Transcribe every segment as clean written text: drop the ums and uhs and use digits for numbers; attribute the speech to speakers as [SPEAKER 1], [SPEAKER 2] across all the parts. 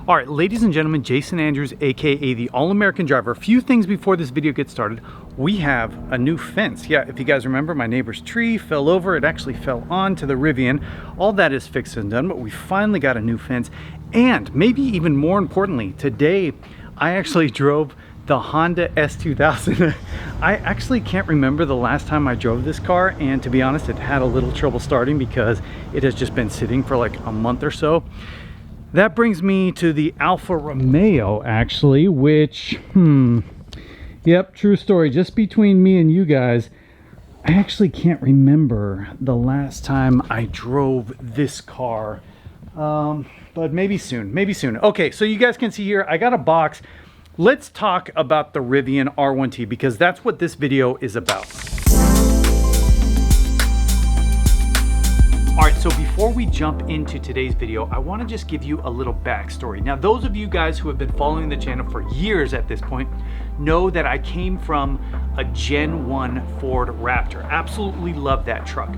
[SPEAKER 1] All right, ladies and gentlemen, Jason Andrews, AKA the All-American Driver. A few things before this video gets started. We have a new fence. Yeah, if you guys remember, my neighbor's tree fell over. It actually fell onto the Rivian. All that is fixed and done, but we finally got a new fence. And maybe even more importantly, today I actually drove the Honda S2000. I actually can't remember the last time I drove this car, and to be honest, it had a little trouble starting because it has just been sitting for like a month or so. That brings me to the Alfa Romeo, actually, which, yep, true story. Just between me and you guys, I actually can't remember the last time I drove this car, but maybe soon, maybe soon. Okay, so you guys can see here, I got a box. Let's talk about the Rivian R1T because that's what this video is about. All right, so before we jump into today's video, I want to just give you a little backstory. Now, those of you guys who have been following the channel for years at this point know that I came from a Gen 1 Ford Raptor. Absolutely loved that truck.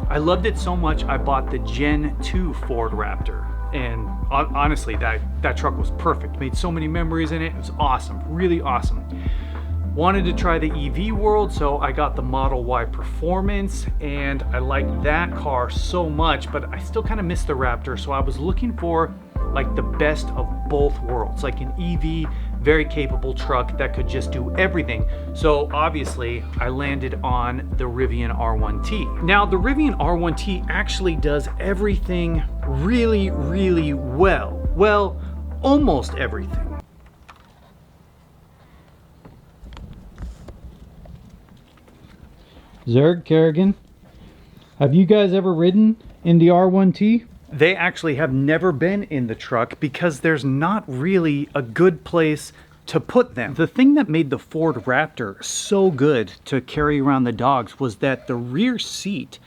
[SPEAKER 1] I loved it so much, I bought the Gen 2 Ford Raptor. And honestly, that truck was perfect. Made so many memories in it. It was awesome, really awesome. Wanted to try the EV world, so I got the Model Y Performance, and I liked that car so much, but I still kind of missed the Raptor, so I was looking for like the best of both worlds, like an EV, very capable truck that could just do everything. So obviously, I landed on the Rivian R1T. Now, the Rivian R1T actually does everything really, really well. Well, almost everything. Zerg, Kerrigan, have you guys ever ridden in the R1T? They actually have never been in the truck because there's not really a good place to put them. The thing that made the Ford Raptor so good to carry around the dogs was that the rear seat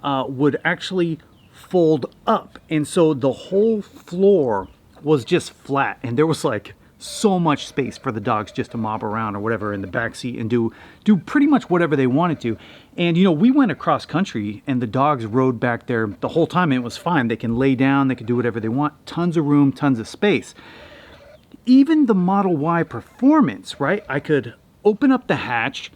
[SPEAKER 1] would actually fold up. And so the whole floor was just flat. And there was like so much space for the dogs just to mob around or whatever in the back seat and do pretty much whatever they wanted to. And you know, we went across country and the dogs rode back there the whole time and it was fine. They can lay down, they can do whatever they want. Tons of room, tons of space. Even the Model Y Performance, right? I could open up the hatch,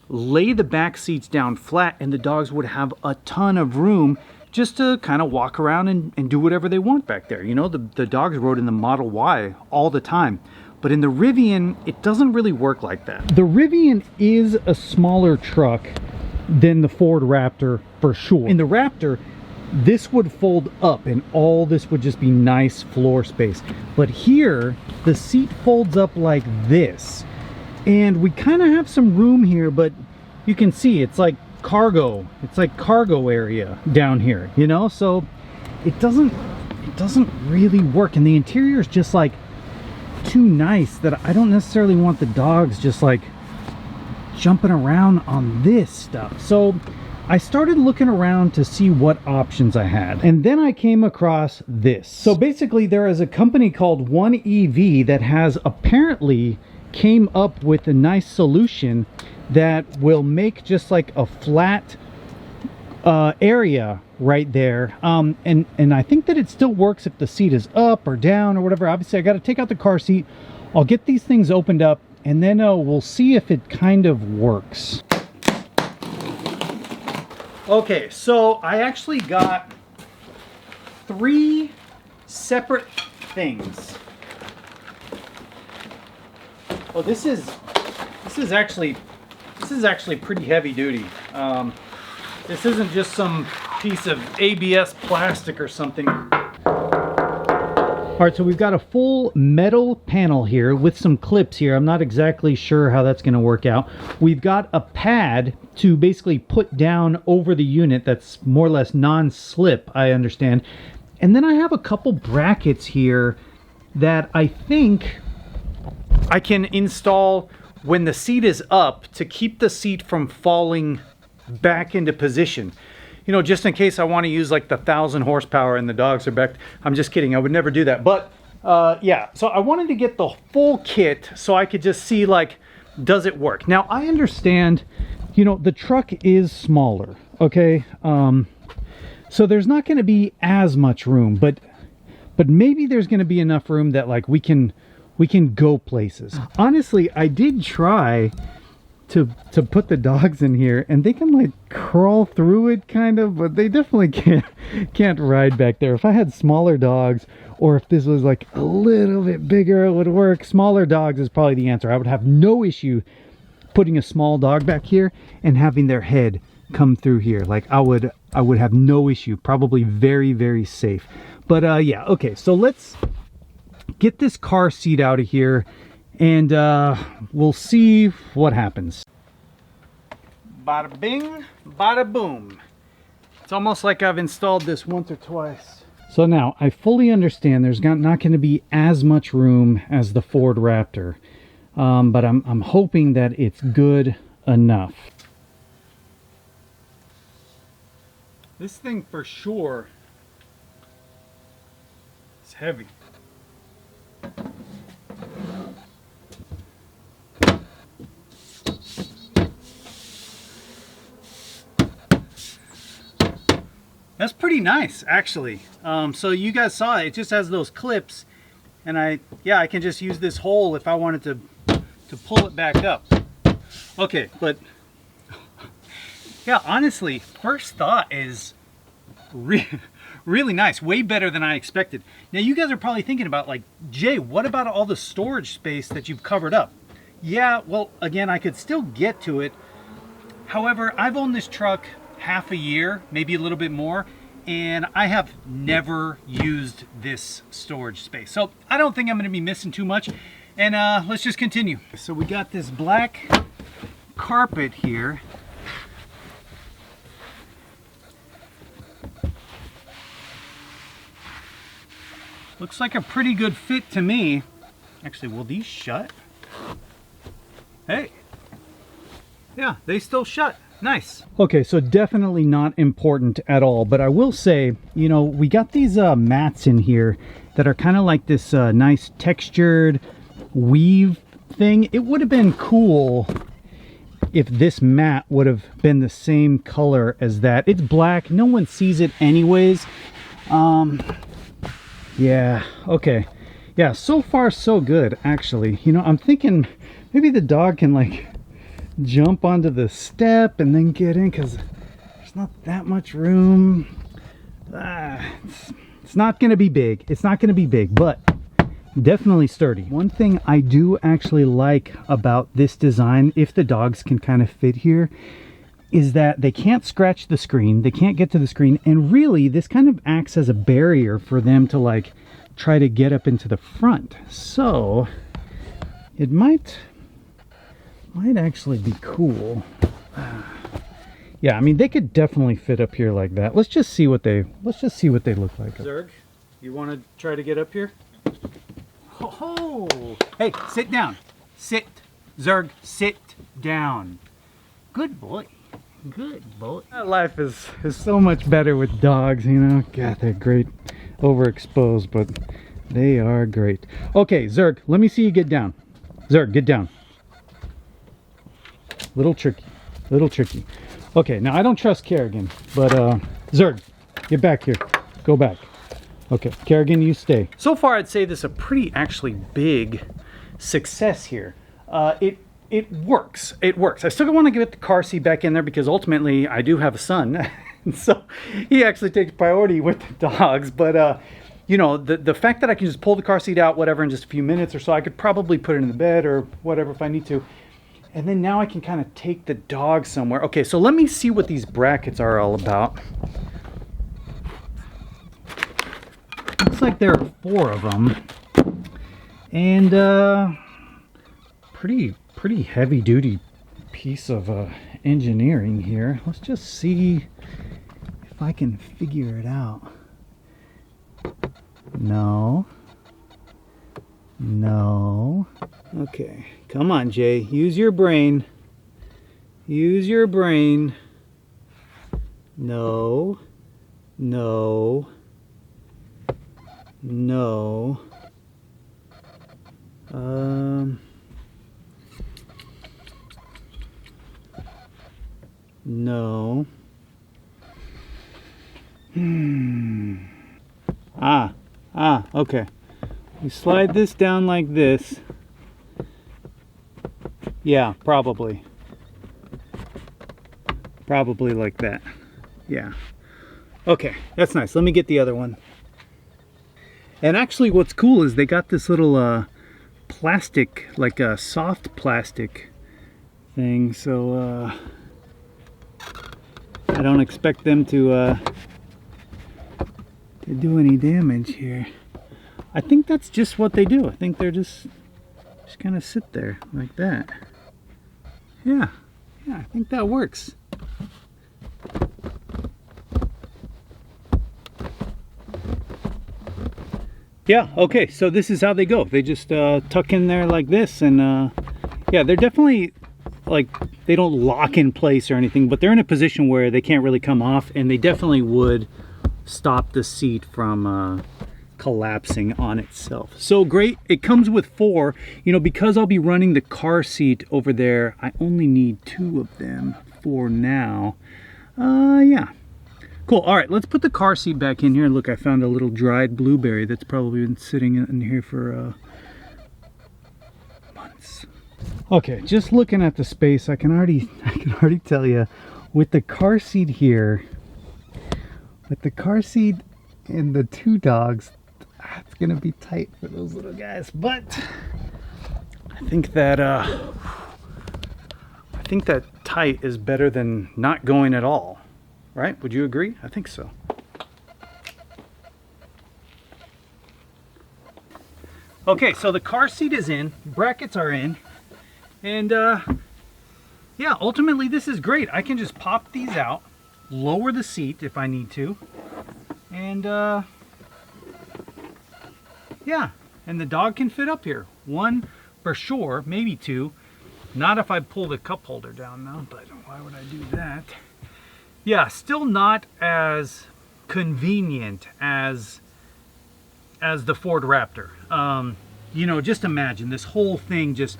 [SPEAKER 1] lay the back seats down flat, and the dogs would have a ton of room just to kind of walk around and do whatever they want back there. You know, the dogs rode in the Model Y all the time. But in the Rivian, it doesn't really work like that. The Rivian is a smaller truck than the Ford Raptor for sure. In the Raptor, this would fold up and all this would just be nice floor space. But here, the seat folds up like this. And we kind of have some room here, but you can see it's like cargo. It's like cargo area down here, you know? So it doesn't really work. And the interior is just like too nice that I don't necessarily want the dogs just like jumping around on this stuff. So I started looking around to see what options I had, and then I came across this. So basically there is a company called 1EV that has apparently came up with a nice solution that will make just like a flat area right there, and I think that it still works if the seat is up or down or whatever. Obviously I got to take out the car seat. I'll get these things opened up and then we'll see if it kind of works. Okay, so I actually got 3 separate things. Oh, this is actually pretty heavy duty. This isn't just some piece of ABS plastic or something. All right, so we've got a full metal panel here with some clips here. I'm not exactly sure how that's going to work out. We've got a pad to basically put down over the unit that's more or less non-slip, I understand. And then I have a couple brackets here that I think I can install when the seat is up to keep the seat from falling back into position. You know, just in case I want to use like the 1,000 horsepower and the dogs are back. I'm just kidding, I would never do that. But yeah, so I wanted to get the full kit so I could just see like, does it work? Now I understand, you know, the truck is smaller, okay? So there's not going to be as much room, but but maybe there's going to be enough room that like we can go places. Honestly, I did try to put the dogs in here, and they can like crawl through it kind of, but they definitely can't ride back there. If I had smaller dogs, or if this was like a little bit bigger, it would work. Smaller dogs is probably the answer. I would have no issue putting a small dog back here and having their head come through here. Like I would have no issue. Probably very, very safe. But yeah, okay, so let's get this car seat out of here, and we'll see what happens. Bada bing, bada boom. It's almost like I've installed this once or twice. So now, I fully understand there's not going to be as much room as the Ford Raptor. But I'm hoping that it's good enough. This thing for sure is heavy. That's pretty nice, actually. So you guys saw it. It just has those clips, and I can just use this hole if I wanted to pull it back up. Okay, but yeah, honestly, first thought is really nice. Way better than I expected. Now you guys are probably thinking about like, Jay, what about all the storage space that you've covered up? Yeah, well, again, I could still get to it. However, I've owned this truck half a year, maybe a little bit more, and I have never used this storage space. So I don't think I'm going to be missing too much. And let's just continue. So we got this black carpet here. Looks like a pretty good fit to me. Actually, will these shut? Hey. Yeah, they still shut. Nice. Okay, so definitely not important at all, but I will say, you know, we got these mats in here that are kind of like this nice textured weave thing. It would have been cool if this mat would have been the same color as that. It's black. No one sees it anyways. Yeah, okay. Yeah, so far so good, actually. You know, I'm thinking maybe the dog can like jump onto the step and then get in, because there's not that much room. It's not gonna be big. It's not gonna be big, but definitely sturdy. One thing I do actually like about this design, if the dogs can kind of fit here, is that they can't scratch the screen, they can't get to the screen, and really this kind of acts as a barrier for them to like try to get up into the front. So it might actually be cool. Yeah, I mean, they could definitely fit up here like that. Let's just see what they look like. Zerg, you want to try to get up here? Oh, hey, sit down. Sit, Zerg, sit down. Good boy. Good boy. Life is so much better with dogs, you know. God, they're great. Overexposed, but they are great. Okay, Zerg, let me see you get down. Zerg, get down. Little tricky. Okay, now I don't trust Kerrigan, but Zerg, get back here. Go back. Okay, Kerrigan, you stay. So far, I'd say this is a pretty actually big success here. It works. It works. I still want to get the car seat back in there because ultimately I do have a son. So he actually takes priority with the dogs. But, you know, the fact that I can just pull the car seat out, whatever, in just a few minutes or so, I could probably put it in the bed or whatever if I need to. And then now I can kind of take the dog somewhere. Okay, so let me see what these brackets are all about. Looks like there are 4 of them. And, pretty heavy duty piece of engineering here. Let's just see if I can figure it out. No. Okay, come on, Jay. Use your brain. Use your brain. No. No. Ah, Ah, okay. We slide this down like this. Yeah, probably. Probably like that. Yeah. Okay, that's nice. Let me get the other one. And actually what's cool is they got this little plastic, like a soft plastic thing, so I don't expect them to do any damage here. I think that's just what they do. I think they're just kind of sit there like that. Yeah, I think that works. Yeah, okay, so this is how they go. They just tuck in there like this, and yeah, they're definitely, like, they don't lock in place or anything, but they're in a position where they can't really come off, and they definitely would stop the seat from collapsing on itself. So great. It comes with 4. You know, because I'll be running the car seat over there, I only need 2 of them for now. Yeah. Cool. All right, let's put the car seat back in here. Look, I found a little dried blueberry that's probably been sitting in here for months. Okay, just looking at the space, I can already tell you, with the car seat here, with the car seat and the 2 dogs, it's gonna be tight for those little guys. But I think that tight is better than not going at all. Right? Would you agree? I think so. Okay, so the car seat is in, brackets are in, and yeah, ultimately this is great. I can just pop these out, lower the seat if I need to, and yeah, and the dog can fit up here. 1 for sure, maybe 2. Not if I pull the cup holder down though, but why would I do that? Yeah, still not as convenient as the Ford Raptor. You know, just imagine this whole thing just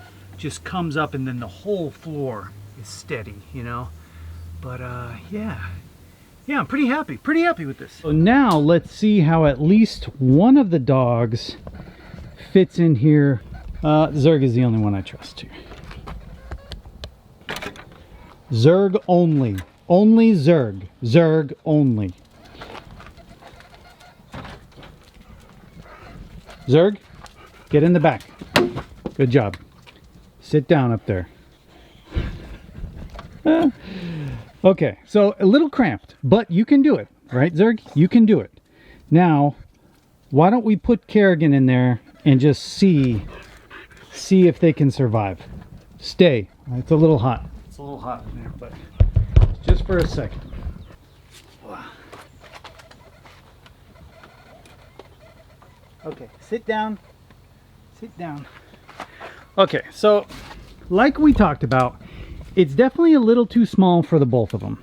[SPEAKER 1] comes up and then the whole floor is steady, you know. But yeah, I'm pretty happy with this. So now let's see how at least one of the dogs fits in here. Zerg is the only one I trust here. Zerg only. Only Zerg. Zerg only. Zerg, get in the back. Good job. Sit down up there. Okay, so a little cramped, but you can do it, right, Zerg? You can do it. Now, why don't we put Kerrigan in there and just see if they can survive. Stay. It's a little hot. It's a little hot in there, but just for a second. Okay, sit down. Sit down. Okay, so like we talked about, it's definitely a little too small for the both of them.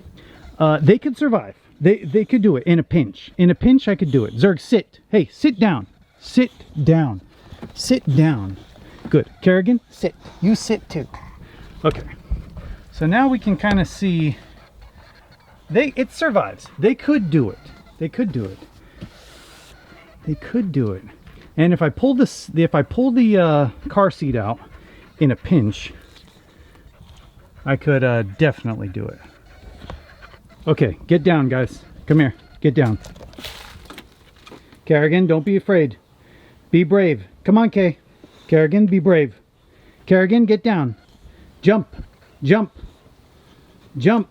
[SPEAKER 1] They could survive. They could do it in a pinch. In a pinch, I could do it. Zerg, sit. Hey, sit down. Sit down. Sit down. Good. Kerrigan, sit. You sit too. Okay. So now we can kind of see. It survives. They could do it. They could do it. They could do it. And if I pull this, if I pull the car seat out in a pinch, I could definitely do it. Okay, get down, guys. Come here. Get down. Kerrigan, don't be afraid. Be brave. Come on, Kay. Kerrigan, be brave. Kerrigan, get down. Jump. Jump. Jump.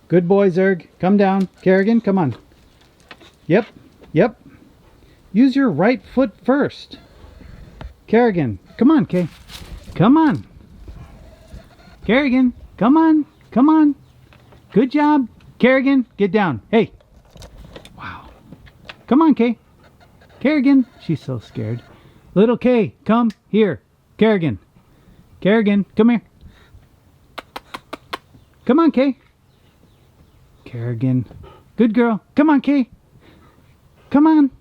[SPEAKER 1] Good boy, Zerg. Come down. Kerrigan, come on. Yep. Yep. Use your right foot first. Kerrigan, come on, Kay. Come on. Kerrigan, come on. Come on. Good job. Kerrigan, get down. Hey. Wow. Come on, Kay. Kerrigan. She's so scared. Little Kay, come here. Kerrigan. Kerrigan, come here. Come on, Kay. Kerrigan. Good girl. Come on, Kay. Come on.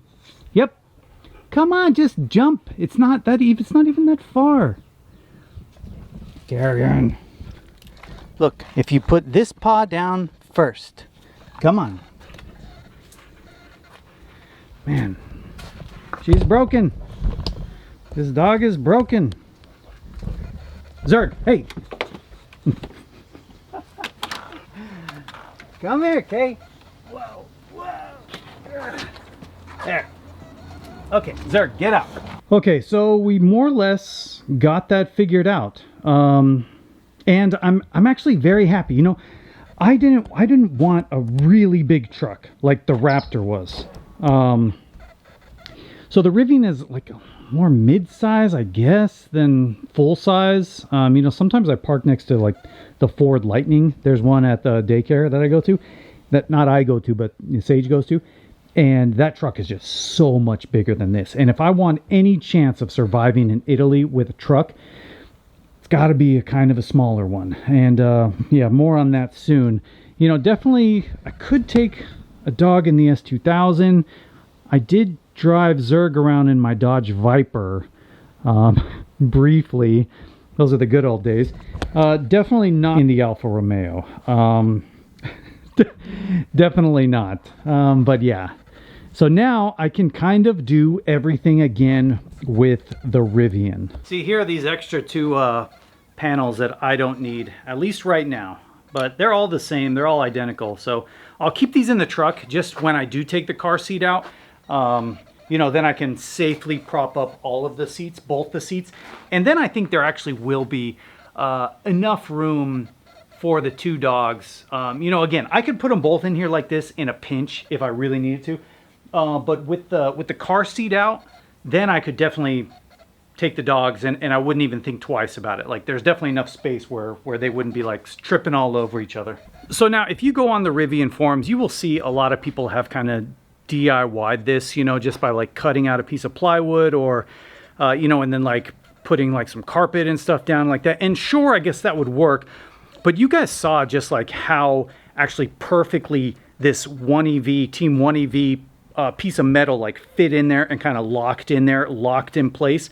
[SPEAKER 1] Yep. Come on, just jump. It's not even that far. Kerrigan. Look, if you put this paw down first. Come on. Man, She's broken. This dog is broken. Zerg, hey. Come here, Kay. Whoa, whoa. There. Okay, Zerg, get out. Okay, so we more or less got that figured out. And I'm actually very happy. You know, I didn't want a really big truck like the Raptor was. So the Rivian is like more mid-size, I guess, than full-size. You know, sometimes I park next to like the Ford Lightning. There's one at the daycare that I go to, that not I go to, but Sage goes to. And that truck is just so much bigger than this. And if I want any chance of surviving in Italy with a truck, it's got to be a kind of a smaller one. And yeah, more on that soon. You know, definitely I could take a dog in the S2000. I did drive Zerg around in my Dodge Viper briefly. Those are the good old days. Definitely not in the Alfa Romeo. Definitely not. But yeah. So now I can kind of do everything again with the Rivian. See, here are these extra two panels that I don't need, at least right now. But they're all the same. They're all identical. So I'll keep these in the truck just when I do take the car seat out. You know, then I can safely prop up all of the seats, both the seats. And then I think there actually will be enough room for the two dogs. You know, again, I could put them both in here like this in a pinch if I really needed to. But with the car seat out, then I could definitely take the dogs and I wouldn't even think twice about it. Like, there's definitely enough space where they wouldn't be like tripping all over each other. So now if you go on the Rivian forums, you will see a lot of people have kind of DIY'd this, you know, just by like cutting out a piece of plywood or, you know, and then like putting like some carpet and stuff down like that. And sure, I guess that would work. But you guys saw just like how actually perfectly this 1EV, Team 1EV piece of metal like fit in there and kind of locked in there, locked in place.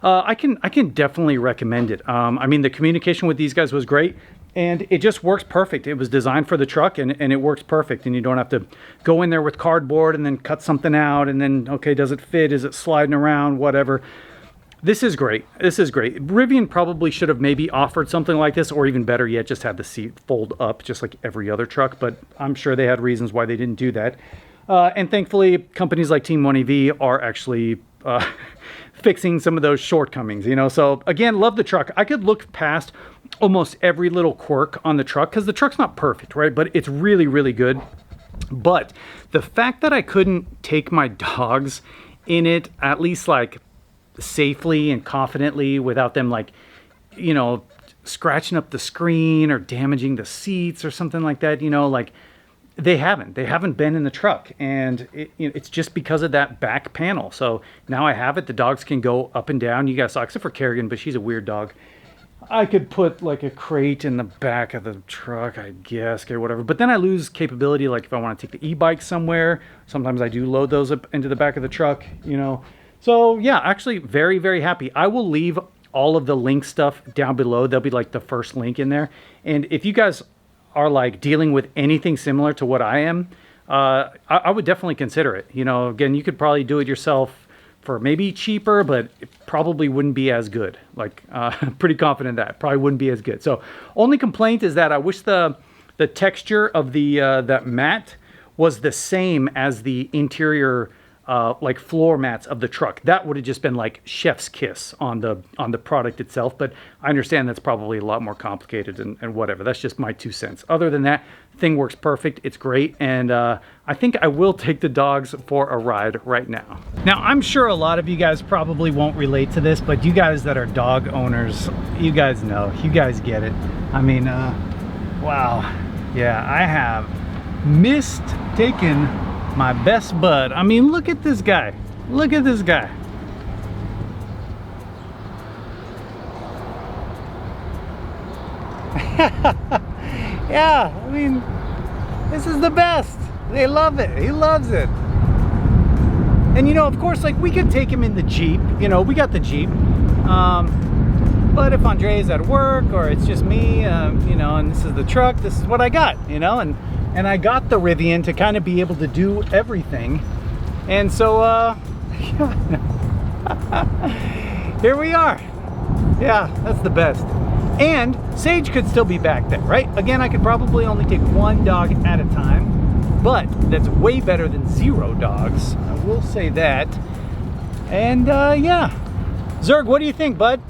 [SPEAKER 1] I can definitely recommend it. I mean, the communication with these guys was great and it just works perfect. It was designed for the truck and it works perfect, and you don't have to go in there with cardboard and then cut something out and then, okay, does it fit? Is it sliding around? Whatever. This is great. This is great. Rivian probably should have maybe offered something like this, or even better yet, just had the seat fold up just like every other truck, but I'm sure they had reasons why they didn't do that. And thankfully, companies like Team 1EV are actually fixing some of those shortcomings, you know? So again, love the truck. I could look past almost every little quirk on the truck because the truck's not perfect, right? But it's really, really good. But the fact that I couldn't take my dogs in it, at least like safely and confidently without them like, you know, scratching up the screen or damaging the seats or something like that, you know, like they haven't been in the truck, and it's just because of that back panel. So now I have it. The dogs can go up and down. You guys saw, except for Kerrigan, but she's a weird dog. I could put like a crate in the back of the truck, I guess, or whatever. But then I lose capability. Like if I want to take the e-bike somewhere, sometimes I do load those up into the back of the truck, you know. So yeah, actually very, very happy. I will leave all of the link stuff down below. There'll be like the first link in there. And if you guys are like dealing with anything similar to what I am, I would definitely consider it. You know, again, you could probably do it yourself for maybe cheaper, but it probably wouldn't be as good. Like, pretty confident that probably wouldn't be as good. So only complaint is that I wish the texture of the that mat was the same as the interior like floor mats of the truck. That would have just been like chef's kiss on the product itself, but I understand that's probably a lot more complicated and whatever. That's just my 2 cents. Other than that, thing works perfect. It's great, and I think I will take the dogs for a ride right now. Now, I'm sure a lot of you guys probably won't relate to this, but you guys that are dog owners, you guys know, you guys get it. I mean, wow. Yeah, I have missed taking my best bud. I mean, look at this guy. Look at this guy. Yeah, I mean, this is the best. They love it. He loves it. And you know, of course, like we could take him in the Jeep. You know, we got the Jeep. But if Andre's at work or it's just me, you know, and this is the truck, this is what I got, you know, and I got the Rivian to kind of be able to do everything. And so, Here we are. Yeah, that's the best. And Sage could still be back there, right? Again, I could probably only take one dog at a time, but that's way better than 0 dogs. I will say that. And yeah. Zerg, what do you think, bud?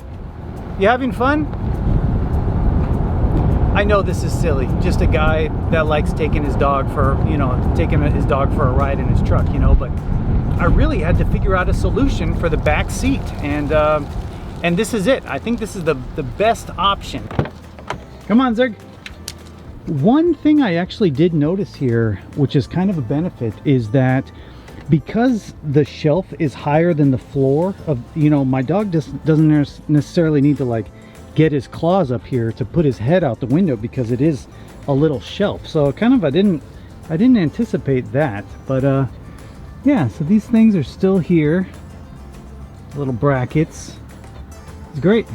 [SPEAKER 1] You having fun? I know this is silly. Just a guy that likes taking his dog for, taking his dog for a ride in his truck, but I really had to figure out a solution for the back seat, and this is it. I think this is the best option. Come on, Zerg. One thing I actually did notice here, which is kind of a benefit, is that because the shelf is higher than the floor of, my dog just doesn't necessarily need to like get his claws up here to put his head out the window, because it is a little shelf. So kind of I didn't anticipate that, but yeah, so these things are still here, little brackets. It's great.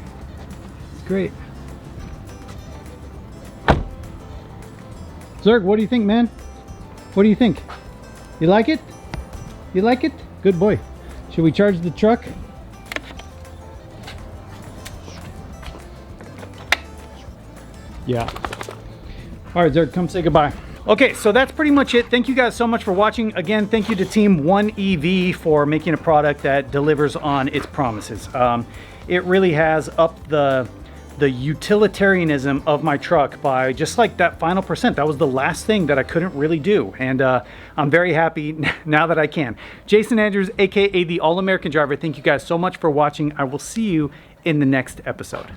[SPEAKER 1] It's great. Zerg, what do you think, man? What do you think? You like it? You like it? Good boy. Should we charge the truck? Yeah. All right, Zerg, come say goodbye. Okay, so that's pretty much it. Thank you guys so much for watching. Again, thank you to Team 1EV for making a product that delivers on its promises. It really has upped the utilitarianism of my truck by just like that final percent. That was the last thing that I couldn't really do, and I'm very happy now that I can. Jason Andrews, aka the All-American Driver, thank you guys so much for watching. I will see you in the next episode.